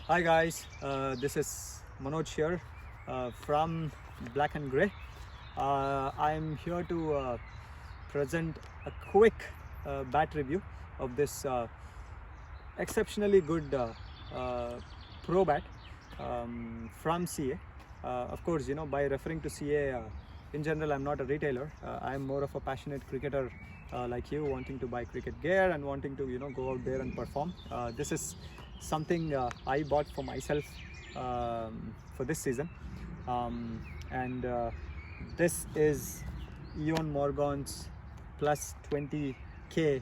Hi guys, this is Manoj here from Black and Grey. I'm here to present a quick bat review of this exceptionally good pro bat from CA. Of course, by referring to CA, in general, I'm not a retailer. I'm more of a passionate cricketer like you, wanting to buy cricket gear and wanting to, go out there and perform. This is something I bought for myself for this season, and this is Eon Morgon's plus 20k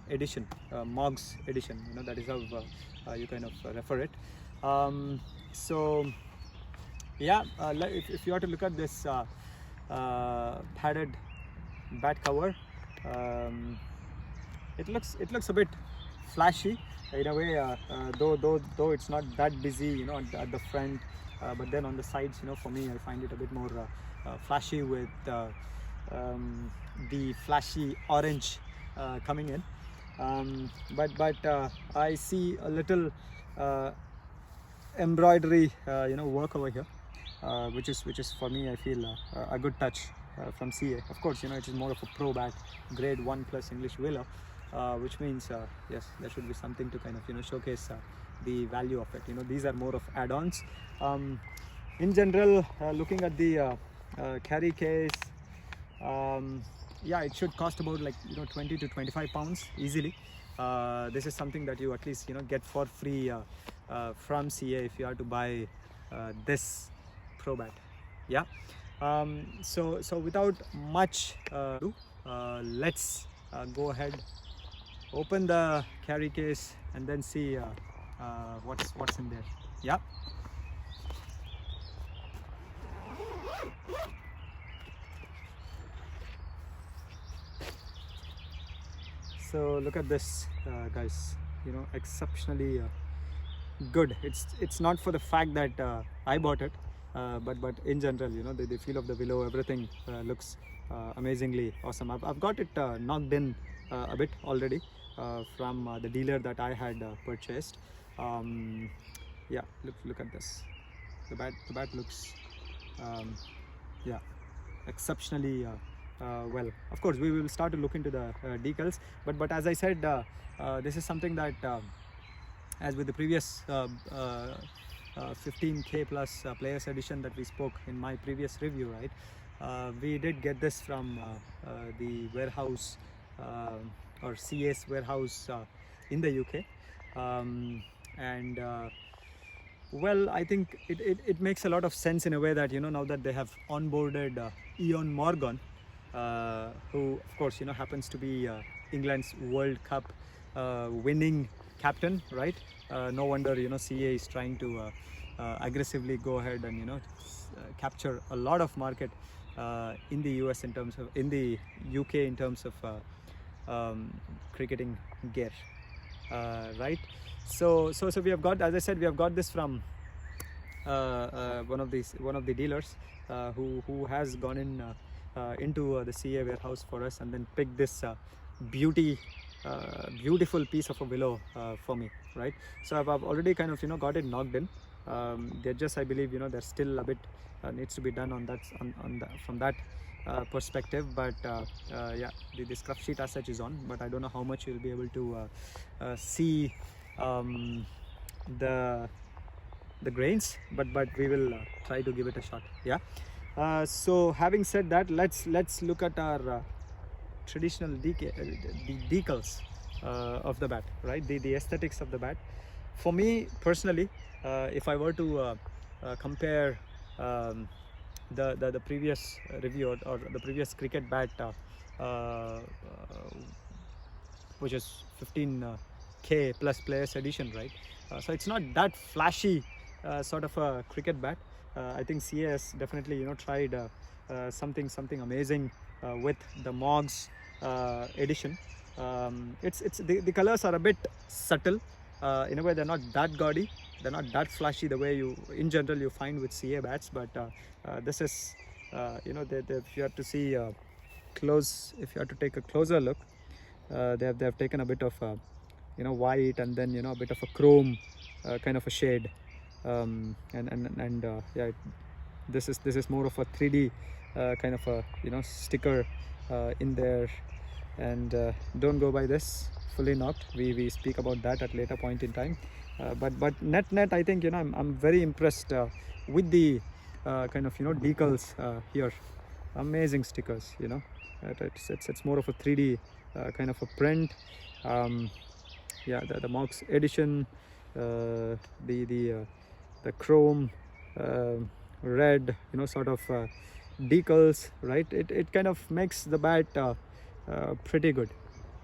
edition, Mogs edition. That is how you kind of refer it. So yeah, if you are to look at this padded bat cover, it looks a bit flashy in a way, though it's not that busy, at the front, but then on the sides, for me, I find it a bit more flashy with the flashy orange coming in. But I see a little embroidery, work over here, which is for me, I feel a good touch from CA. Of course, it is more of a pro bat, grade 1 plus English Willow, which means yes, there should be something to kind of showcase the value of it. These are more of add-ons. In general, looking at the carry case, yeah, it should cost about like 20 to 25 pounds easily. This is something that you at least get for free from CA if you are to buy this pro bat. Yeah. So without much ado, let's go ahead, open the carry case, and then see what's in there. Yeah. So look at this, guys. Exceptionally good. It's not for the fact that I bought it, but in general, the feel of the willow, everything looks amazingly awesome. I've got it knocked in a bit already from the dealer that I had purchased. Yeah, look at this. The bat looks yeah, exceptionally well. Of course, we will start to look into the decals, but as I said, this is something that as with the previous 15k plus players edition that we spoke in my previous review, right? We did get this from the warehouse or CA's warehouse in the UK, and well, I think it makes a lot of sense in a way that now that they have onboarded Eon Morgon, who of course happens to be England's World Cup winning captain, right? No wonder CA is trying to aggressively go ahead and capture a lot of market in the US in the UK in terms of cricketing gear, right? So we have got, as I said, we have got this from one of the dealers who has gone in into the CA warehouse for us and then picked this beautiful piece of a willow for me, right? So I've already kind of got it knocked in. They're just, I believe, there's still a bit needs to be done on that from that perspective, but yeah, the scruff sheet as such is on, but I don't know how much you'll be able to see the grains, but we will try to give it a shot. Yeah. So having said that, let's look at our traditional the decals of the bat, right? The aesthetics of the bat. For me personally, if I were to compare the previous review or the previous cricket bat, which is 15k plus players edition, right? So it's not that flashy sort of a cricket bat. I think CA has definitely tried something amazing with the Mogs edition. It's the colors are a bit subtle. In a way, they're not that gaudy, they're not that flashy the way in general you find with CA bats, but this is if you have to see if you have to take a closer look, they have taken a bit of white and then a bit of a chrome kind of a shade, and yeah, this is more of a 3D kind of a sticker in there. And don't go by this fully knocked. We speak about that at later point in time. But net I think I'm very impressed with the kind of decals here. Amazing stickers, it's more of a 3D kind of a print. Yeah, the Mox edition, the chrome red sort of decals, right? It kind of makes the bat pretty good.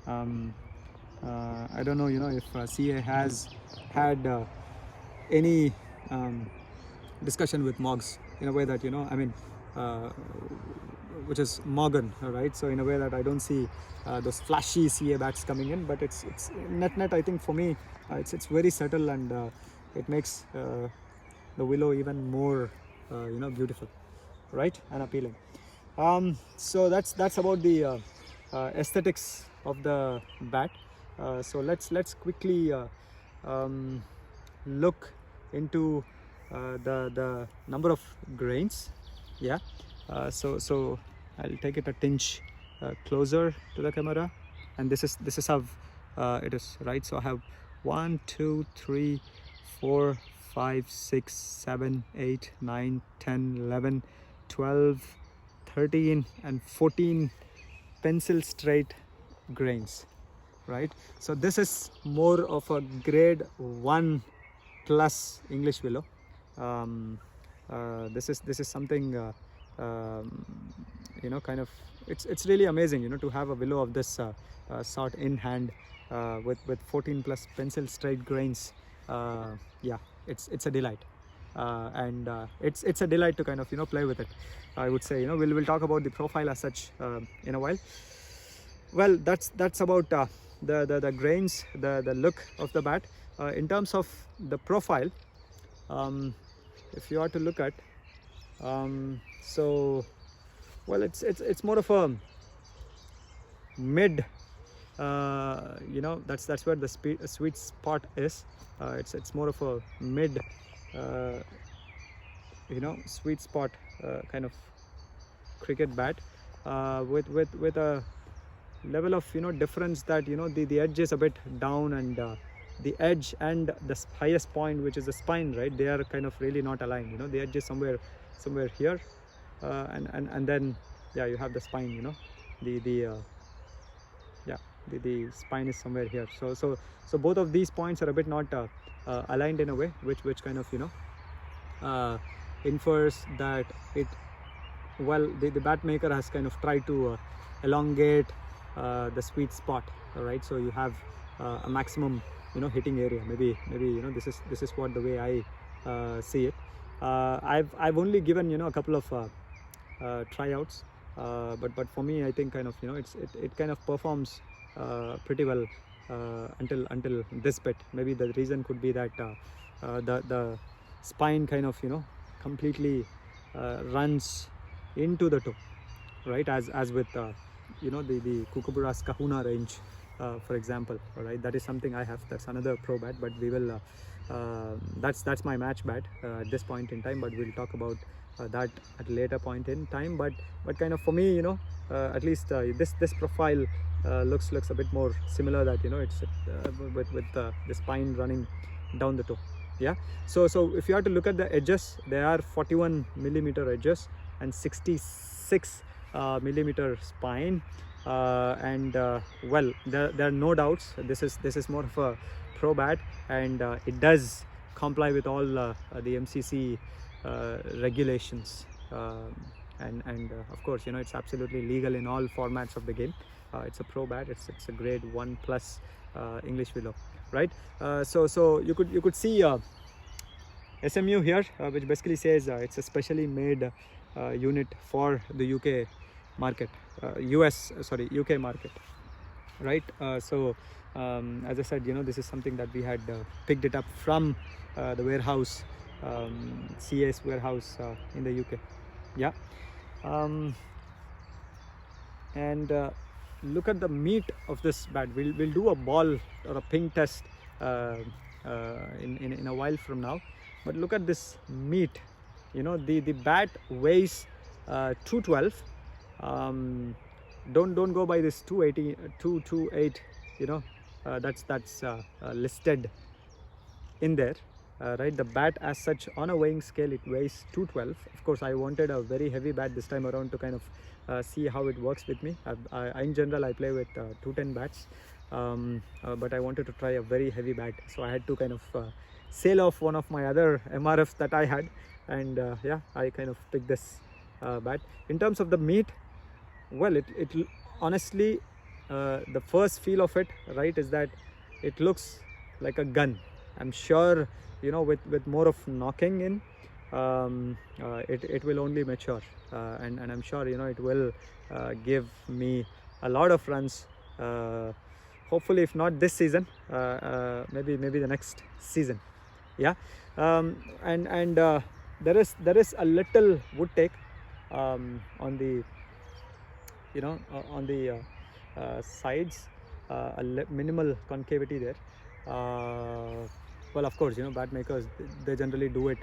I don't know if CA has had any discussion with Mogs in a way that I mean which is Morgan, right? So in a way that I don't see those flashy CA bats coming in, but it's net I think for me it's very subtle, and it makes the willow even more beautiful, right, and appealing. So that's about the aesthetics of the bat. So let's quickly look into the number of grains. Yeah. So I'll take it a tinge closer to the camera, and this is how it is, right? So I have 1 2 3 4 5 6 7 8 9 10 11 12 13 and 14 pencil straight grains, right? So this is more of a grade 1 plus English willow. This is something kind of it's really amazing to have a willow of this sort in hand with 14 plus pencil straight grains. Yeah, it's a delight, and it's a delight to kind of play with it. I would say we'll talk about the profile as such in a while. Well, that's about the grains, the look of the bat. In terms of the profile, if you are to look at, so well, it's more of a mid. That's where the sweet spot is. It's more of a mid, sweet spot kind of cricket bat with a level of difference that the edge is a bit down, and the edge and the highest point, which is the spine, right, they are kind of really not aligned. The edge is somewhere here, and then yeah, you have the spine, the spine is somewhere here. So both of these points are a bit not aligned in a way, which kind of infers that the bat maker has kind of tried to elongate the sweet spot, right? So you have a maximum hitting area. Maybe this is what the way I see it. I've only given a couple of tryouts, but for me I think kind of it kind of performs pretty well until this bit. Maybe the reason could be that the spine kind of completely runs into the toe, right, as with the Kookaburra's Kahuna range, for example. All right, that is something I have. That's another pro bat, but we will that's my match bat at this point in time, but we'll talk about that at a later point in time. But kind of for me, at least this profile looks a bit more similar, that it's with the spine running down the toe. Yeah, so if you have to look at the edges, there are 41 millimeter edges and 66 millimeter spine, and well, there are no doubts this is more of a pro bat, and it does comply with all the MCC regulations, and of course it's absolutely legal in all formats of the game. It's a pro bat. It's a grade 1 plus English willow, right? So you could see SMU here, which basically says it's a specially made unit for the UK market, UK market, right? So as I said, this is something that we had picked it up from the warehouse, CS warehouse in the UK. Yeah, and look at the meat of this bat. We'll do a ball or a ping test in a while from now. But look at this meat. You know, the bat weighs 212. Don't go by this 280, 228. You know, that's listed in there. Right, the bat as such on a weighing scale, it weighs 212. Of course, I wanted a very heavy bat this time around to kind of see how it works with me. In general, I play with 210 bats, but I wanted to try a very heavy bat, so I had to kind of sail off one of my other MRFs that I had, and yeah, I kind of picked this bat. In terms of the meat, well, it honestly, the first feel of it, right, is that it looks like a gun. I'm sure, you know, with more of knocking in, it will only mature, and I'm sure, you know, it will give me a lot of runs, hopefully, if not this season, maybe the next season. Yeah, and there is a little wood take on the, you know, on the sides, minimal concavity there. Well, of course, you know, bat makers, they generally do it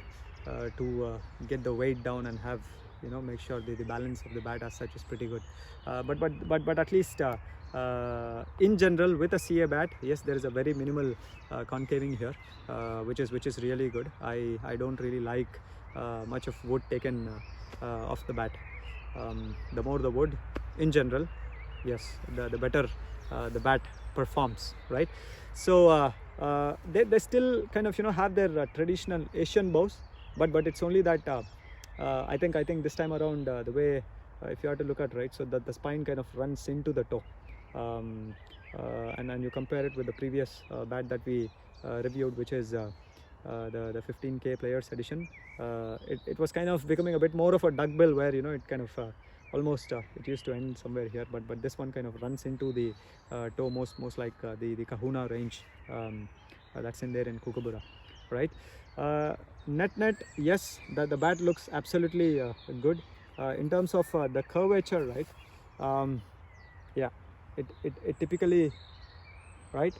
to get the weight down and have, you know, make sure the balance of the bat as such is pretty good. But at least in general, with a CA bat, yes, there is a very minimal concaving here, which is really good. I don't really like much of wood taken off the bat. The more the wood, in general, yes, the better the bat performs, right? So they still kind of, you know, have their traditional Asian bows, but it's only that I think this time around, the way, if you have to look at, right, so that the spine kind of runs into the toe, and then you compare it with the previous bat that we reviewed, which is the 15K Players Edition. It was kind of becoming a bit more of a duckbill, where, you know, it kind of almost it used to end somewhere here, but this one kind of runs into the toe, most like the Kahuna range that's in there in Kookaburra, right? Net, yes, the bat looks absolutely good. In terms of the curvature, right? Yeah, it typically, right,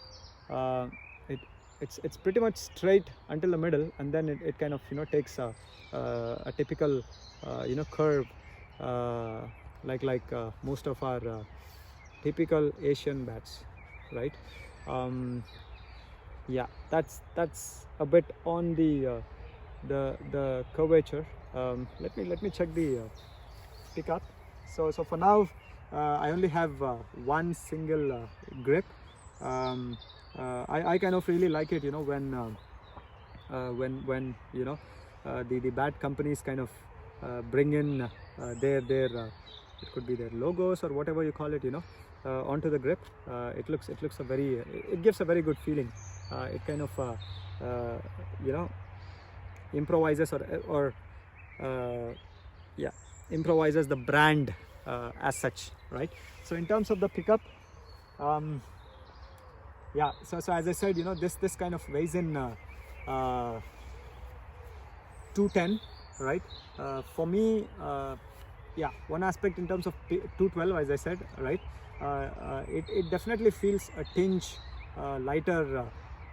it's pretty much straight until the middle, and then it kind of, you know, takes a typical you know, curve, like most of our typical Asian bats, right? Yeah, that's a bit on the curvature. Let me check the pickup. So for now, I only have one single grip. I kind of really like it, you know, when you know, the bat companies kind of bring in their it could be their logos or whatever you call it, you know, onto the grip. It gives a very good feeling. It kind of you know, improvises or yeah, improvises the brand as such, right? So in terms of the pickup, yeah, so as I said, you know, this kind of weighs in 210, right? For me, yeah, one aspect in terms of 212, as I said, right, it definitely feels a tinge lighter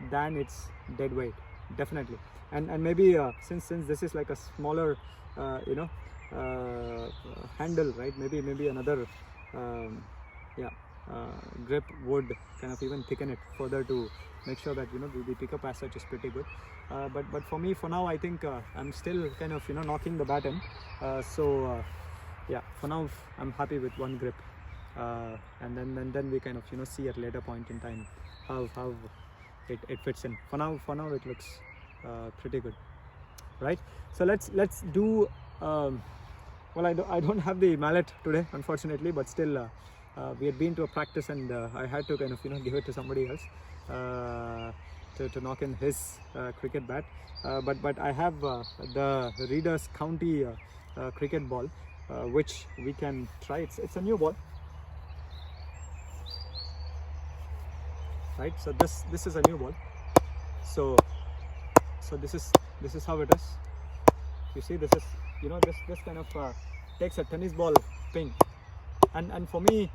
than its dead weight, definitely. And maybe since this is like a smaller you know, handle, right, maybe another yeah, grip would kind of even thicken it further to make sure that, you know, the pickup as such is pretty good. But for me, for now, I think I'm still kind of, you know, knocking the bat in. So yeah, for now I'm happy with one grip, and then we kind of, you know, see at a later point in time how it fits in. For now it looks pretty good, right? So let's do well, I don't have the mallet today, unfortunately, but still we had been to a practice, and I had to kind of, you know, give it to somebody else to knock in his cricket bat. But I have the Reader's County cricket ball, which we can try. It's a new ball, right? So this is a new ball. So this is how it is. You see, this is, you know, this kind of takes a tennis ball ping, and for me,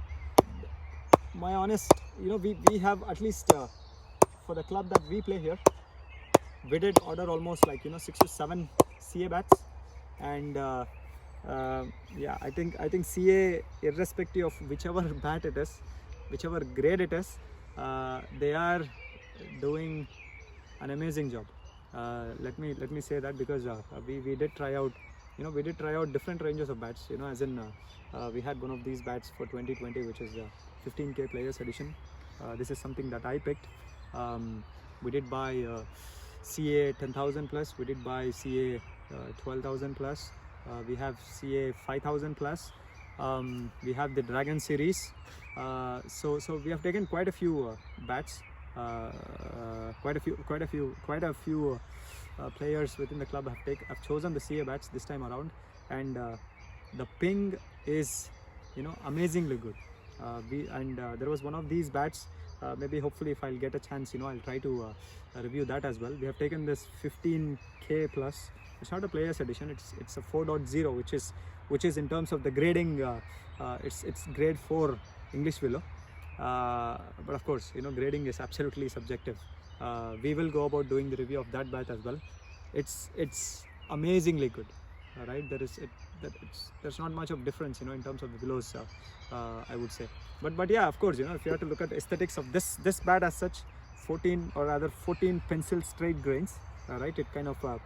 my honest, you know, we have at least for the club that we play here, we did order almost like 6 to 7 CA bats, and yeah, I think CA, irrespective of whichever bat it is, whichever grade it is, they are doing an amazing job. Let me say that, because we did try out, we did try out different ranges of bats, as in we had one of these bats for 2020, which is 15K players edition. This is something that I picked. We did buy CA 10,000 plus, we did buy CA 12,000 plus, we have CA 5,000 plus, we have the Dragon series. So we have taken quite a few bats, quite a few players within the club have chosen the CA bats this time around, and the ping is amazingly good. There was one of these bats. Maybe hopefully if I'll get a chance, I'll try to review that as well. We have taken this 15K plus. It's not a players edition. It's a 4.0, which is in terms of the grading. It's grade 4 English willow. But of course, grading is absolutely subjective. We will go about doing the review of that bat as well. It's amazingly good. Right, there's not much of difference, in terms of the willows, I would say. But yeah, of course, if you have to look at aesthetics of this bat as such, 14 pencil straight grains, right? It kind of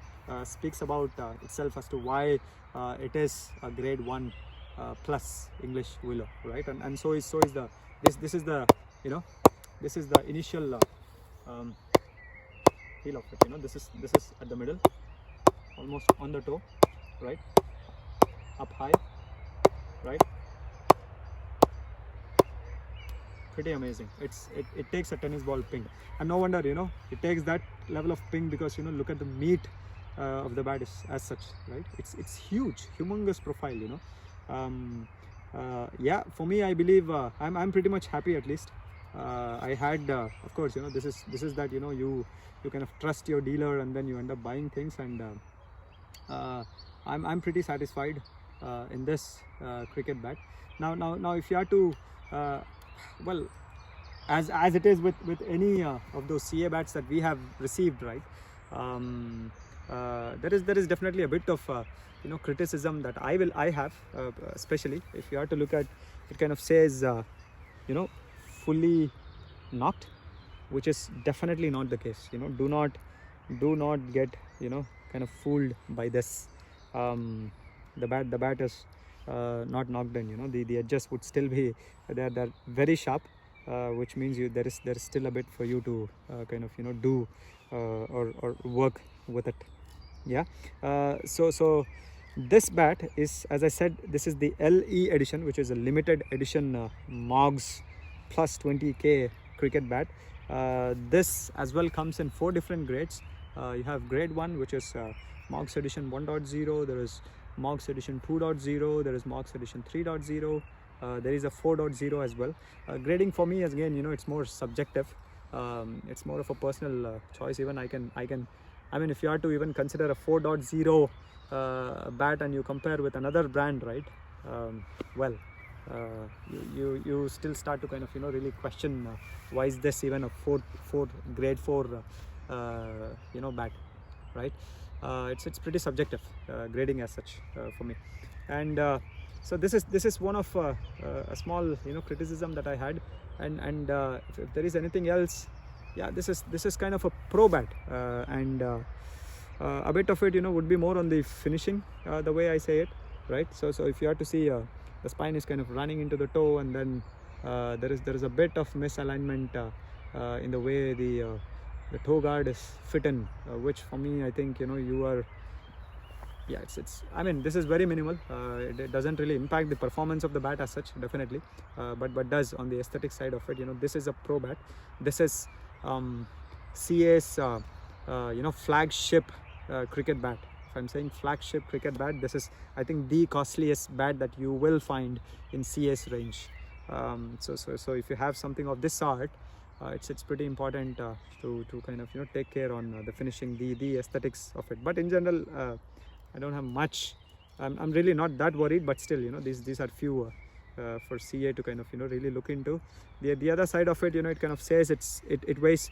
speaks about itself as to why it is a grade 1 plus English willow, right? And so is the this is the this is the initial feel of it. This is at the middle, almost on the toe, right? Up high, right? Pretty amazing. It takes a tennis ball ping, and no wonder it takes that level of ping, because look at the meat of the bat as such, right? It's huge, humongous profile. Yeah, for me, I believe I'm pretty much happy, at least. I had of course, this is that you kind of trust your dealer, and then you end up buying things, and I'm pretty satisfied in this cricket bat. Now if you are to well, as it is with any of those CA bats that we have received, right? There is definitely a bit of criticism that I have, especially if you are to look at it. Kind of says fully knocked, which is definitely not the case. Do not get kind of fooled by this. The bat is not knocked in. The edges would still be they're very sharp, which means there is still a bit for you to kind of do or work with it. Yeah. So this bat is, as I said, this is the LE edition, which is a limited edition Morgs plus 20K cricket bat. This as well comes in 4 different grades. You have grade 1, which is Morgs edition 1.0. there is Morgs edition 2.0, there is Morgs edition 3.0, there is a 4.0 as well. Grading for me, again, it's more subjective. It's more of a personal choice. Even I mean, if you are to even consider a 4.0 bat, and you compare with another brand, right? Well, you still start to kind of really question why is this even a grade 4 bat, right? It's pretty subjective, grading as such, for me. And so this is one of a small criticism that I had. And if there is anything else, yeah, this is kind of a pro bat, and a bit of it would be more on the finishing, the way I say it, right? So if you have to see, the spine is kind of running into the toe, and then there is a bit of misalignment in the way the toe guard is fit in, which for me, I think you are, yeah, it's I mean, this is very minimal. It doesn't really impact the performance of the bat as such, definitely, but does on the aesthetic side of it. This is a pro bat. This is CA's flagship cricket bat. If I'm saying flagship cricket bat, this is, I think, the costliest bat that you will find in CA's range. So if you have something of this sort, it's pretty important to kind of take care on the finishing, the aesthetics of it. But in general, I don't have much. I'm really not that worried, but still, these are few for CA to kind of really look into. The other side of it, it kind of says it weighs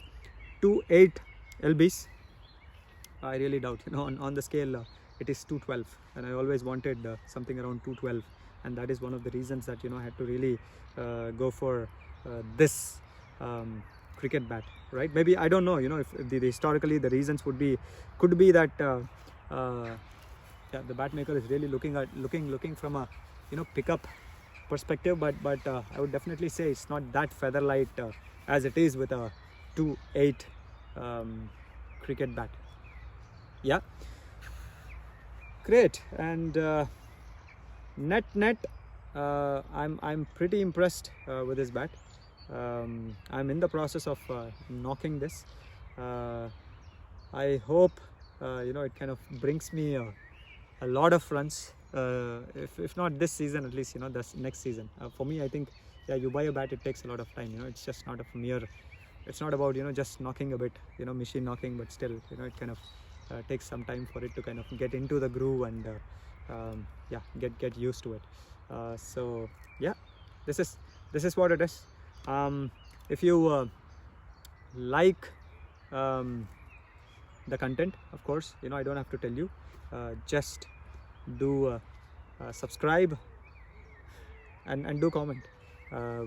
2.8 lbs, I really doubt. On the scale, it is 212, and I always wanted something around 212, and that is one of the reasons that I had to really go for this cricket bat, right? Maybe I don't know, if historically the reasons could be that yeah, the bat maker is really looking from a pickup perspective, but I would definitely say it's not that feather light as it is with a 2.8 cricket bat. Yeah, great. And net I'm pretty impressed with this bat. I'm in the process of knocking this. I hope it kind of brings me a lot of runs, if not this season, at least this next season. For me, I think, yeah, you buy a bat, it takes a lot of time. It's just not a mere, it's not about just knocking a bit, machine knocking, but still it kind of takes some time for it to kind of get into the groove and yeah, get used to it. So yeah, this is what it is. If you like the content, of course, I don't have to tell you, just do subscribe and do comment.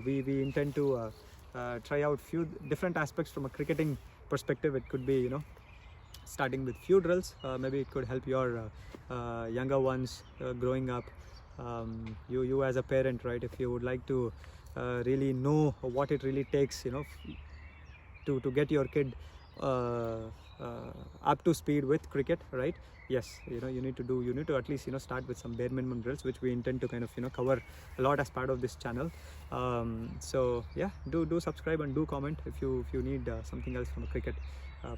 We intend to try out few different aspects from a cricketing perspective. It could be starting with few drills. Maybe it could help your younger ones growing up. You as a parent, right, if you would like to really know what it really takes to get your kid up to speed with cricket, right? Yes, you need to at least start with some bare minimum drills, which we intend to kind of cover a lot as part of this channel. So yeah, do subscribe and do comment if you need something else from a cricket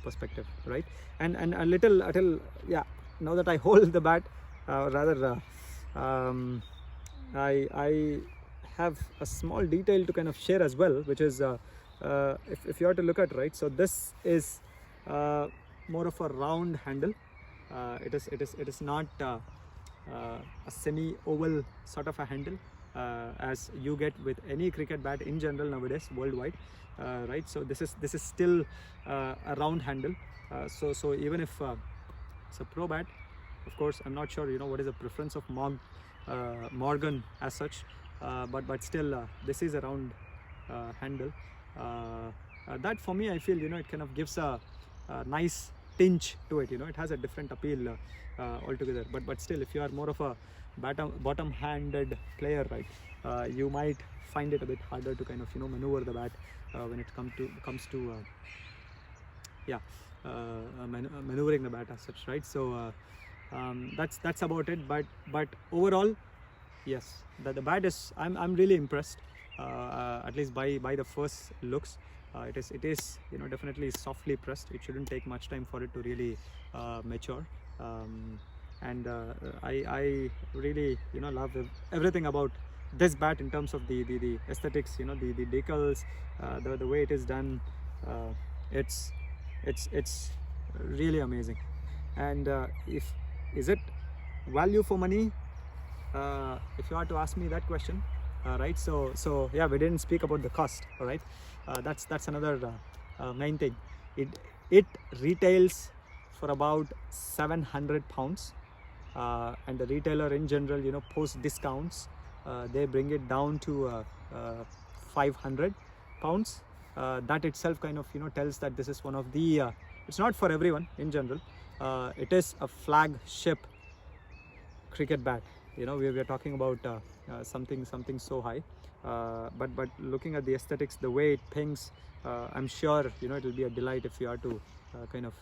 perspective, right? And a little yeah, now that I hold the bat, rather I have a small detail to kind of share as well, which is if you are to look at, right, so this is more of a round handle. It is not a semi-oval sort of a handle as you get with any cricket bat in general nowadays worldwide, right? So this is still a round handle. So even if it's a pro bat, of course, I'm not sure what is the preference of Morgan as such, but still this is a round handle. That for me, I feel it kind of gives a nice tinge to it. It has a different appeal altogether. But still, if you are more of a bottom-handed player, right, you might find it a bit harder to kind of maneuver the bat when it comes to yeah, maneuvering the bat as such, right? So that's about it. But overall, yes, the bat is, I'm really impressed, at least by the first looks. It is definitely softly pressed. It shouldn't take much time for it to really mature. And I really love everything about this bat in terms of the aesthetics, the decals, the way it is done. It's really amazing. And is it value for money? If you are to ask me that question, right, so yeah, we didn't speak about the cost. All right, that's another main thing. It retails for about 700 pounds, and the retailer in general, post discounts, they bring it down to 500 pounds. That itself kind of tells that this is one of the it's not for everyone in general. It is a flagship cricket bat. We are talking about something so high, but looking at the aesthetics, the way it pings, I'm sure it will be a delight if you are to kind of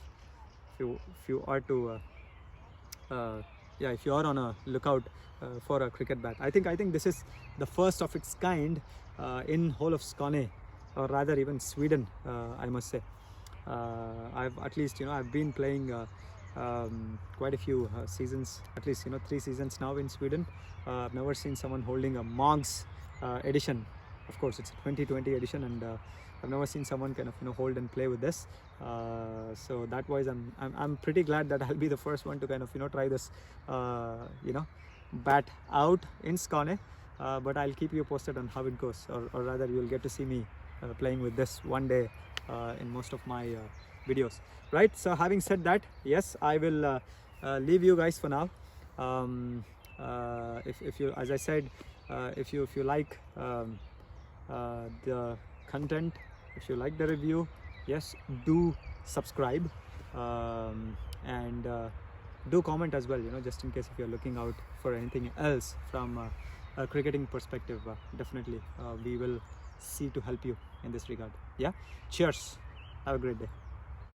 if you are to yeah, if you are on a lookout for a cricket bat. I think this is the first of its kind in whole of Skåne, or rather even Sweden, I must say. I've at least I've been playing quite a few seasons, at least 3 seasons now in Sweden. I've never seen someone holding a Mogs edition. Of course, it's a 2020 edition, and I've never seen someone kind of hold and play with this. So that wise, I'm pretty glad that I'll be the first one to kind of try this bat out in Skåne. But I'll keep you posted on how it goes, or rather you'll get to see me playing with this one day in most of my videos, right? So having said that, yes, I will leave you guys for now. If you, as I said, if you like the content, if you like the review, yes, do subscribe, and do comment as well, you know, just in case if you're looking out for anything else from a cricketing perspective. Definitely we will see to help you in this regard. Yeah, cheers, have a great day.